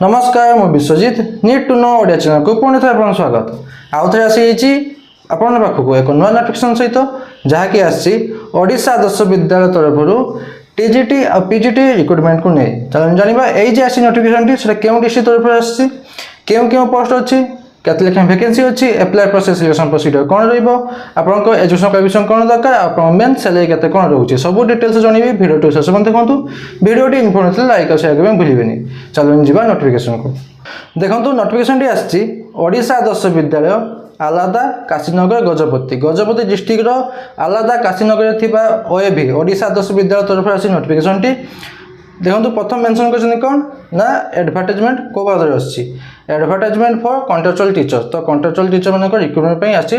नमस्कार मु Biswajit need to know Odia channel को पुणी थे आपन स्वागत आउ थे आसी आपन पाखक एक नुआ नोटिफिकेशन सहित जहाँकि आसी ओडिशा आदर्श विद्यालय तरफ टीजीटी और पीजीटी रिक्रुटमेंट को नहीं चलो जाना ये आसी नोटिफिकेशन से क्यों डिस्ट्रिक्ट तरफ आसी क्यों क्यों पोस्ट अच्छी केते लेखा वैकेंसी अच्छी एप्लाई प्रोसेस सिलेक्शन प्रोसीजर कौन रहा एजुकेशन क्वालिफिकेशन कौन दरकार आप मेन सैलरी केते कौन रोचे सब डिटेल्स जनइबी भिडियो शेष में देखो भिडियोटी इनफॉर्मेटिव लाइक और शेयर करने भूलें। चलो जा नोटिफिकेशन को देखो नोटिफिकेशन टी आसी ओडिशा आदर्श विद्यालय आलादा काशीनगर गजपति गजपति डिस्ट्रिक्ट आलादा काशीनगर थिबा ओएवी ओडिशा आदर्श विद्यालय तरफ आसी नोटिफिकेशन टी देखो प्रथम मेंशन कर कौन ना एडवर्टाइजमेंट को बारे आसी एडवर्टाइजमेंट फॉर कॉन्ट्रेक्चुअल टीचर्स तो कॉन्ट्रेक्चुअल टीचर मान रिक्रुटमेंट आसी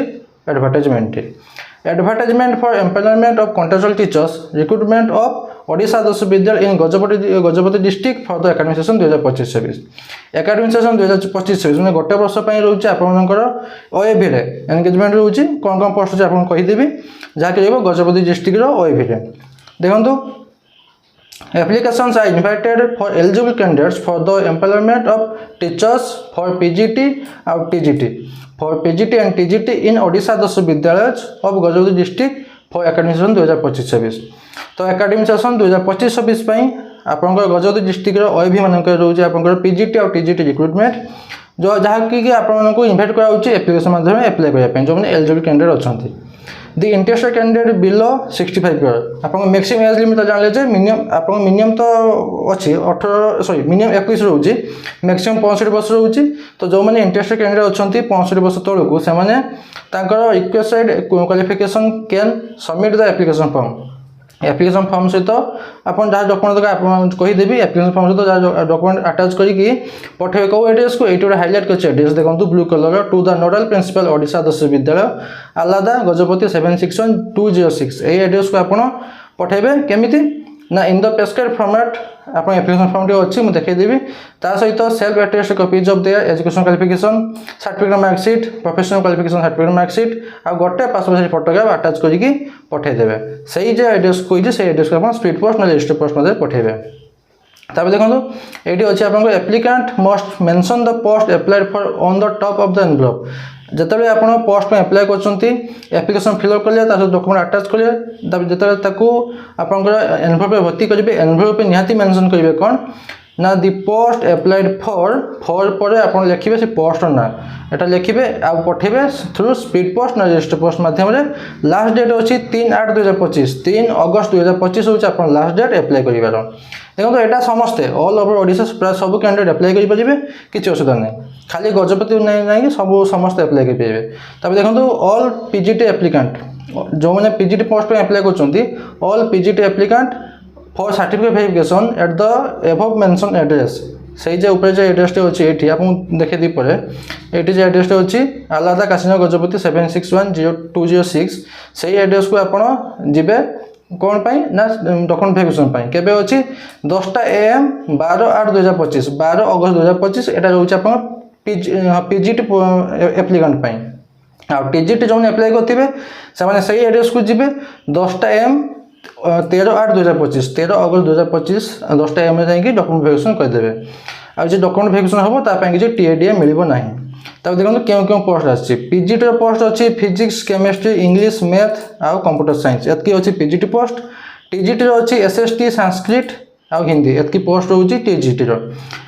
advertisement advertisement for employment of contractual teachers recruitment of Odisha Adarsha Vidyalaya in Gajapati district for the academic session 2025-26 academic session 2025-26 मैंने गोटे वर्ष रोचे आपर ओएवी एंगेजमेंट रोचे कौन कौन पोस्ट अच्छे आपको कहीदेवी जहाँकि गजपति डिस्ट्रिक्ट ओएवी देखो applications are invited for eligible candidates for the employment of teachers for PGT or TGT for PGT and TGT in Odisha Adarsh Vidyalayas of Gajapati district for academic season 2025-26 तो academic season 2025-26 ପାଇଁ आपनकर Gajapati district रो ओएवी मानकर रोचे आपनकर PGT और TGT recruitment जो जहाँकि आपको इनवाइट कराउची एप्लिकेशन माध्यम अप्लाई करबा ପାଇଁ जो माने एलिजिबल कैंडिडेट अछंती The interested candidate below 65 years आपको मैक्सिमम एज लिमिट जानले जे मिनिमम आपको मिनिमम तो अच्छी 18 मिनिमम 21 रोचे मैक्सिमम 65 वर्ष रोचे तो जो मैंने इंटरेस्टेड कैंडिडेट अच्छी 65 वर्ष तौक से requested qualification can submit the application form सहित आप जहाँ डॉक्यूमेंट दरकार आप कहीदेवी एप्लिकेशन फॉर्म सहित जहाँ डॉक्यूमेंट अटैच करके पठे कौ एड्रेस को ये हाईलाइट कर एड्रेस देखो blue colour to the nodal principal Odisha Adarsha Vidyalaya आलादा गजपति 761206 यही एड्रेस को आप पठेबे केमिति ना इन द प्रेस्क्राइब फॉर्मेट आप एप्लिकेशन फॉर्म अच्छी मुझे देखीदेवी ता सहित self attest copies of their education qualification certificate marksheet professional qualification certificate marksheet आ गोटे पासपोर्ट साइज फोटोग्राफ अटैच करके पठेदेवे सही जो एड्रेस कही से एड्रेस को आप स्पीड पोस्ट ना रजिस्टर पोस्ट मध्य पठेबे तब देखो ये अच्छे आपको applicant must mention the post applied for on the top of the envelope जिते आप पोस्ट में अप्लाई कर एप्लिकेशन फिलअप कले डॉक्यूमेंट अटैच कले जो एनवेलप भर्ती करेंगे एनवेलप निहाती मेंशन करेंगे कौन ना दि पोस्ट अप्लाइड फॉर पर आप लिखे से पोस्ट ना यहाँ लिखे आप पठेबे थ्रू स्पीड पोस्ट ना रजिस्टर पोस्ट मध्यम लास्ट डेट अच्छी 3/8/2025 3 अगस्त 2025 हूँ आप लास्ट डेट अप्लाई कर देखो यहाँ समस्ते ऑल ओवर ओडिशा प्राय सब कैंडिडेट अप्लाई करेंगे किसी असुविधा नहीं खाली गजपति नहीं सब समस्त अप्लाई करेंगे तब देखो ऑल पीजीटी एप्लिकेंट जो मैंने पीजीटी पोस्ट पे अप्लाई कर all PGT applicant for certificate verification at the above mention address से जो एड्रेस अच्छी ये आप देखे दी पर ये एड्रेस अच्छी आलादा काशीनगर गजपति 761206 से एड्रेस को आप जीवे कौन पाई ना डॉक्यूमेंट वेरिफिकेशन केबे अच्छी 10टा AM 12/8/2025 12 अगस्त 2025 यहाँ रोचे आप पीजीटी एप्लिकेंट आ टीजीटी जो अप्लाई करेंगे से एड्रेस को जी 10टा AM 13/8/2025 13 अगस्त 2025 10टा AM जाकि डॉक्यूमेंट वेरिफिकेशन करदे आ डॉक्यूमेंट वेरिफिकेशन हम ताकि किसी TADA मिल ना तब देखो क्यों क्यों पोस्ट आसी पीजीटी पोस्ट अच्छी फिजिक्स केमिस्ट्री इंग्लिश मैथ आउ कंप्यूटर साइंस एतकी अच्छी पीजीटी पोस्ट टीजीटी अच्छी SST संस्कृत आउ हिंदी एतकी पोस्ट रोचे टीजीटी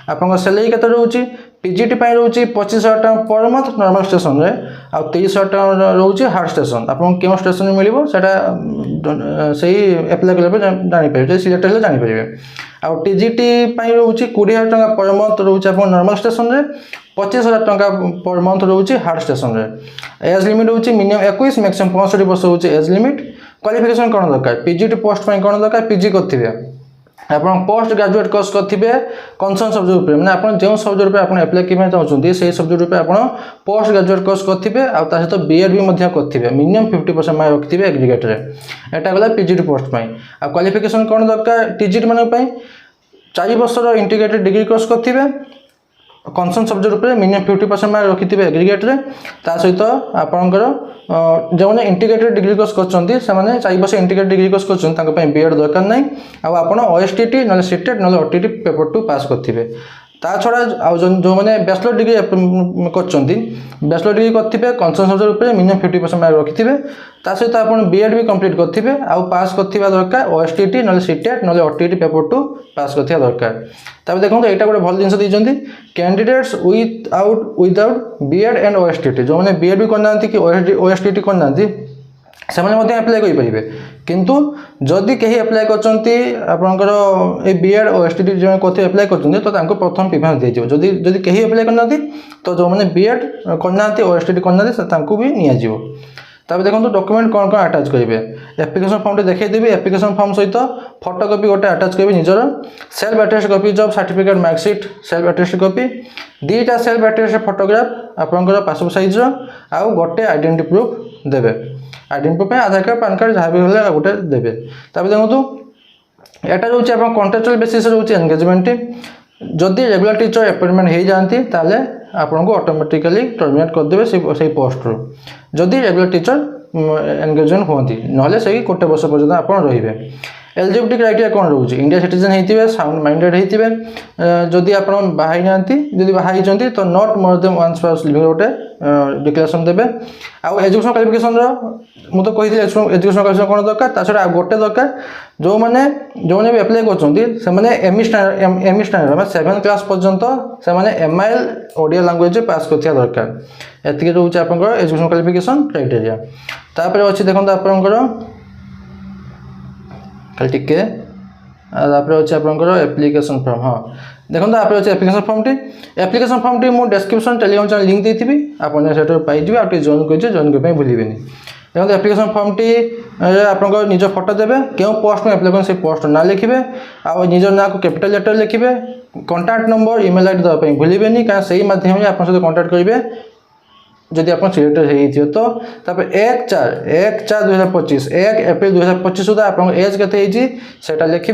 आप सैलरी केते रोचे पीजीटी रोचे 25,000 टका पर मंथ नॉर्मल स्टेशन रे आ 30,000 टका रोचे हार्ड स्टेशन आप क्यों स्टेशन मिल से एप्लाई कले जानी पारे सिलेक्ट हेल्ले जानीपर आ टीजीटी रोचे 20,000 टका पर मंथ रोचे आप नॉर्मल स्टेशन रे 25,000 टका पर मंथ रोचे हार्ड स्टेशन रे एज लिमिट रोचे मिनिमम 21 मैक्सिमम 65 वर्ष रोचे एज लिमिट क्वालिफिकेशन कौन दरकार पीजीटी पोस्ट कौन दरकार पीजी करेंगे आप पोस्ट ग्रेजुएट कोर्स करेंगे कंसर्न सब्जेक्ट मैंने आप जो सब्जेक्ट आप अप्लाई करना चाहते से सब्जेक्ट आप पोस्ट ग्रेजुएट कोर्स करेंगे और सहित बीएड भी करेंगे मिनिमम 50% मार्क रखिए एग्रीगेट रे एटा गला पीजीटी पोस्ट आ क्वालिफिकेशन कौन दरकार टीजीटी मान 4 वर्ष इंटीग्रेटेड डिग्री कोर्स करेंगे कंसर्न सब्जेक्ट उपर मिनिमम 50% मार्क रखिथे एग्रीगेट रे ता सहित आपणकर जो मैंने इंटीग्रेटेड डिग्री कोर्स करछन्ती से माने 4 वर्ष इंटीग्रेटेड डिग्री कोर्स करछन तांको पय बीएड दरकार नै आ आपण ओएसटीटी न सीटेट न ओटीटी पेपर 2 पास करथिबे ତା ଛଡ଼ା ଆଉ ଯେଉଁମାନେ ବ୍ୟାଚଲର ଡିଗ୍ରୀ କରିଛନ୍ତି, ବ୍ୟାଚଲର ଡିଗ୍ରୀ କରିଥିବେ କନସର୍ନ ସବଜେକ୍ଟ ଉପରେ ମିନିମମ୍ 50% ମାର୍କ ରଖିଥିବେ, ତା ସହିତ ଆପଣ ବିଏଡ୍ ବି କମ୍ପ୍ଲିଟ୍ କରିଥିବେ ଆଉ ପାସ୍ କରିଥିବା ଦରକାର ଓଏସଟିଟି ନହେଲେ ସିଟେଟ୍ ନହେଲେ ଓଟିଇଟି ପେପର 2 ପାସ୍ କରିଥିବା ଦରକାର। ତାପରେ ଦେଖନ୍ତୁ ଏଇଟା ଗୋଟେ ଭଲ ଜିନିଷ ଦେଇଛନ୍ତି, କ୍ୟାଣ୍ଡିଡେଟ୍ସ ୱିଦାଉଟ୍ ବିଏଡ୍ ଆଣ୍ଡ ଓଏସଟିଟି, ଯେଉଁମାନେ ବିଏଡ୍ ବି କରିନାହାନ୍ତି କି ଓଏସଟିଟି କରିନାହାନ୍ତି ସେମାନେ ମଧ୍ୟ ଆପ୍ଲାଏ କରିପାରିବେ। କିନ୍ତୁ ଯଦି କେହି ଆପ୍ଲାଏ କରିଛନ୍ତି ଆପଣଙ୍କର ଏ ବିଏଡ୍ ଓ ଓଏସଟିଟି ଯେଉଁମାନେ କରିଥିବେ ଆପ୍ଲାଏ କରିଛନ୍ତି ତ ତାଙ୍କୁ ପ୍ରଥମ ପ୍ରିଫରେନ୍ସ ଦିଆଯିବ। ଯଦି କେହି ଆପ୍ଲାଏ କରିନାହାନ୍ତି ତ ଯେଉଁମାନେ ବିଏଡ୍ କରିନାହାନ୍ତି ଓଏସଟିଟି କରିନାହାନ୍ତି ତାଙ୍କୁ ବି ନିଆଯିବ। ତାପରେ ଦେଖନ୍ତୁ ଡକ୍ୟୁମେଣ୍ଟ କ'ଣ କ'ଣ ଆଟାଚ୍ କରିବେ, ଆପ୍ଲିକେସନ୍ ଫର୍ମଟେ ଦେଖାଇଦେବି, ଆପ୍ଲିକେସନ୍ ଫର୍ମ ସହିତ ଫଟୋକପି ଗୋଟେ ଆଟାଚ୍ କରିବେ ନିଜର, self attest copy job certificate marksheet self attest copy, ଦୁଇଟା ସେଲ୍ଫ ଆଟେଷ୍ଟ ଫଟୋଗ୍ରାଫ ଆପଣଙ୍କର ପାସପୋର୍ଟ ସାଇଜ୍ର, ଆଉ ଗୋଟେ ଆଇଡେଣ୍ଟି ପ୍ରୁଫ୍ ଦେବେ। ଆଇଡେଣ୍ଟି ପ୍ରୁଫ୍ ପାଇଁ ଆଧାର କାର୍ଡ଼ ପାନ୍ କାର୍ଡ଼ ଯାହା ବି ହେଲେ ଗୋଟେ ଦେବେ। ତାପରେ ଦେଖନ୍ତୁ এটা রয়েছে আপনার কন্ট্রাকচুয়াল বেসিসে রয়েছে এনগেজমেন্ট, যদি রেগুলার টিচর अपॉइंटमेंट हो जाती তাহলে आपको ऑटोमेटिकली टर्मिनेट करदेवे से पोस्ट जदि रेगुलर टीचर एंगेजमेंट होती ना से गोटे वर्ष पर्यटन आप रे। एलिजिबिलिटी क्राइटेरिया कौन रोचे, इंडिया सिटीजन होते साउंड माइंडेड होते, जदि आप बाहर ना जब बाहर तो not more than one spouse living गोटे डिक्लेरेशन देवे। आउ एजुकेशन क्वालिफिकेशन मु तो कही एजुकेशन क्वालिफिकेशन कौन दरकार ता छड़ा गोटे दरकार जो मैंने भी अप्लाई कर एमई स्टैंडर्ड 7 क्लास पर्यंत से MIL ओडिया लैंग्वेज पास कर दरकार। एति रोचे आप एजुकेशन क्वालिफिकेशन क्राइटेरिया। तापर अच्छी देखो आपंकर खाली टिके अच्छे आपंकर एप्लिकेशन फॉर्म। हाँ देखो आप अच्छे एप्लिकेशन फॉर्म टी मुझे डिस्क्रिप्शन टेलीग्राम चैनल लिंक देती आपको पाइबे आप जॉइन कर जॉइन करने भूलें। देखो एप्लिकेशन फॉर्म टी आप निज फोटो देवे क्यों पोस्ट में एप्लाई से पोस्ट ना लिखे आ निज ना को कैपिटल लेटर लिखे, कॉन्टैक्ट नंबर ईमेल आईडी देवाई भूलें क्या से माध्यम आप कॉन्टैक्ट करेंगे जदि आप सिलेक्टेड हो। तो 1/4/2025 1 एप्रिल 2025 सुधा आप एज के लिखे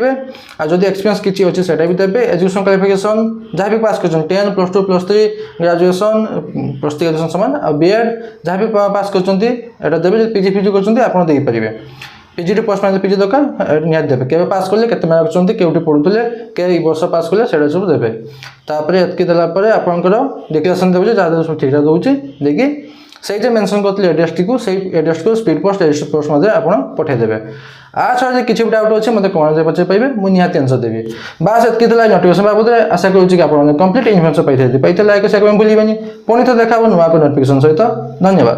आ जदि एक्सपीरियंस किसी अच्छी से भी देते। एजुकेशन क्वालिफिकेशन जहाँ भी पास कर 10 +2 +3 ग्रेजुएशन पोस्ट ग्रेजुएशन सामान आ बीएड जहाँ भी पास कर देवे। पीजी फिजी कर पीजी पोस्ट मैंने पीजी दरकार निहाती देवे के पास कले के मार्क रखते के पढ़ुते के वर्ष पास कले से सब देवे। तापर एतकी देलापर आपंकर डिक्लेरेशन देवे जहाँ सब ठीक ठाक दूसरी देखिए से मेंशन करते एड्रेस टी को एड्रेस को स्पीड पोस्ट रजिस्टर पोस्ट आप पठेदेवे। आ छड़ा किसी भी डाउट अच्छे मतलब कौन पचार पाइबे मुझे निहाती आंसर देवी। बास एतकी नोटिफिकेशन बाबद आशा करुँच कि आप कंप्लीट इनफर्मेशन पाई लाइक शेयर भूलें। पुणी थे देखा नुआ को नोटिफिकेशन सहित। धन्यवाद।